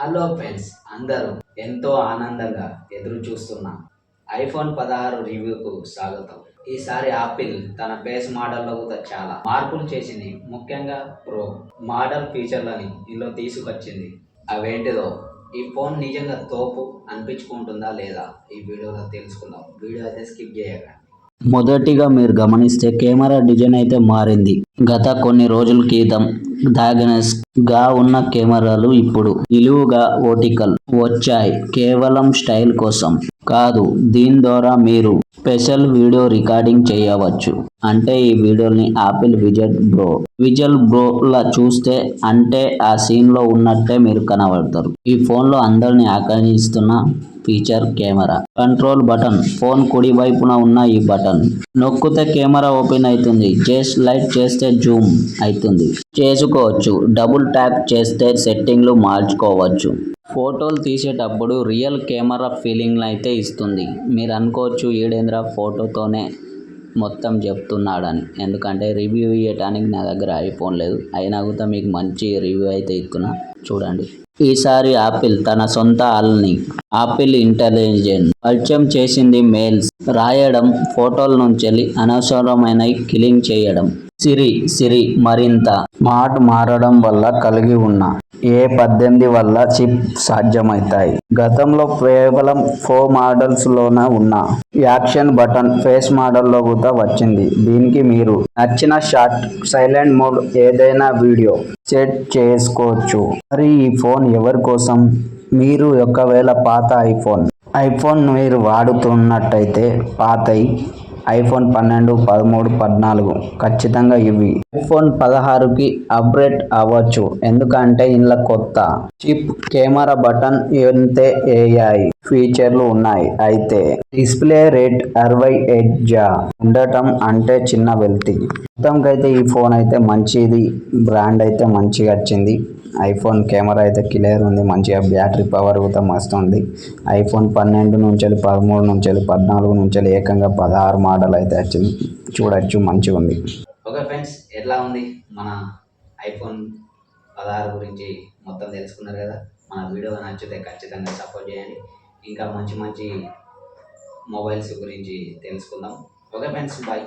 Hello friends, అందరూ ఎంతో ఆనందంగా ఎదురు చూస్తున్న ఐఫోన్ 16 రివ్యూకు స్వాగతం. ఈసారి ఆపిల్ తన బేస్ మోడల్లో కూడా చాలా మార్పులు చేసింది. ముఖ్యంగా ప్రో మోడల్ ఫీచర్లని ఇందులో తీసుకొచ్చింది. అవేంటిదో ఈ ఫోన్ నిజంగా తోపు అనిపించుకుంటుందా లేదా ఈ వీడియోలో తెలుసుకుందాం. వీడియో అయితే స్కిప్ చేయకండి. మొదటిగా మీరు గమనిస్తే కెమెరా డిజైన్ అయితే మారింది. గత కొన్ని రోజుల క్రితం డయాగ్నస్ గా ఉన్న కెమెరాలు ఇప్పుడు నిలువుగా వర్టికల్ వచ్చాయి. కేవలం స్టైల్ కోసం కాదు, దీని ద్వారా మీరు స్పెషల్ వీడియో రికార్డింగ్ చేయవచ్చు. అంటే ఈ వీడియోని ఆపిల్ విజువల్ బ్రో లా చూస్తే అంటే ఆ సీన్ లో ఉన్నట్టే మీరు కనబడతారు. ఈ ఫోన్ లో అందరిని ఆకర్షిస్తున్న feature camera control button. Phone కుడి వైపున ఉన్న ఈ బటన్ నొక్కితే కెమెరా ఓపెన్ అవుతుంది. జస్ట్ లైట్ చేస్తే జూమ్ అవుతుంది చేసుకోవచ్చు. డబుల్ ట్యాప్ చేస్తే సెట్టింగ్లు మార్చుకోవచ్చు. ఫోటోలు తీసేటప్పుడు రియల్ కెమెరా ఫీలింగ్ అయితే ఇస్తుంది. మీరు అనుకోవచ్చు ఈడేంద్ర ఫోటోతోనే మొత్తం చెప్తున్నాడని. ఎందుకంటే రివ్యూ ఇవ్వటానికి నా దగ్గర ఐఫోన్ లేదు. అయినా కూడా మీకు మంచి రివ్యూ అయితే ఇస్తున్నా, చూడండి. ఈసారి ఆపిల్ తన సొంత ఆల్ని ఆపిల్ ఇంటెలిజెన్స్ పరిచయం చేసింది. మెయిల్స్ రాయడం, ఫోటోల నుంచి అనవసరమైన కిలింగ్ చేయడం, సిరి మరింత స్మార్ట్ మారడం వల్ల కలిగి ఉన్న A18 వల్ల చిప్ సాధ్యమవుతాయి. గతంలో కేవలం 4 మోడల్స్ లోనే ఉన్న యాక్షన్ బటన్ ఫేస్ మోడల్లో కూడా వచ్చింది. దీనికి మీరు నచ్చిన షాట్, సైలెంట్ మోడ్, ఏదైనా వీడియో సెట్ చేసుకోవచ్చు. మరి ఈ ఫోన్ ఎవరి కోసం? మీరు ఒకవేళ పాత ఐఫోన్ మీరు వాడుతున్నట్టయితే పాతై ఐఫోన్ 12, 13, 14 ఖచ్చితంగా ఇవి ఐఫోన్ 16కి అప్గ్రేడ్ అవ్వచ్చు. ఎందుకంటే ఇందులో కొత్త చిప్, కెమెరా, బటన్ ఎంతే AI ఫీచర్లు ఉన్నాయి. అయితే డిస్ప్లే రేట్ 68 ఉండటం అంటే చిన్న వెల్తీ. మొత్తంకైతే ఈ ఫోన్ అయితే మంచిది. బ్రాండ్ అయితే మంచిగా వచ్చింది. ఐఫోన్ కెమెరా అయితే క్లియర్ ఉంది. మంచిగా బ్యాటరీ పవర్ కూడా మస్తు ఉంది. ఐఫోన్ 12 నుంచి 13 నుంచి 14 నుంచి ఏకంగా 16 మోడల్ అయితే వచ్చింది. చూడొచ్చు, మంచిగా ఉంది. ఓకే ఫ్రెండ్స్, ఎట్లా ఉంది మన ఐఫోన్ 16 గురించి మొత్తం తెలుసుకున్నారు కదా. మన వీడియో నచ్చితే ఖచ్చితంగా సపోర్ట్ చేయండి. ఇంకా మంచి మొబైల్స్ గురించి తెలుసుకుందాం. Okay friends, bye.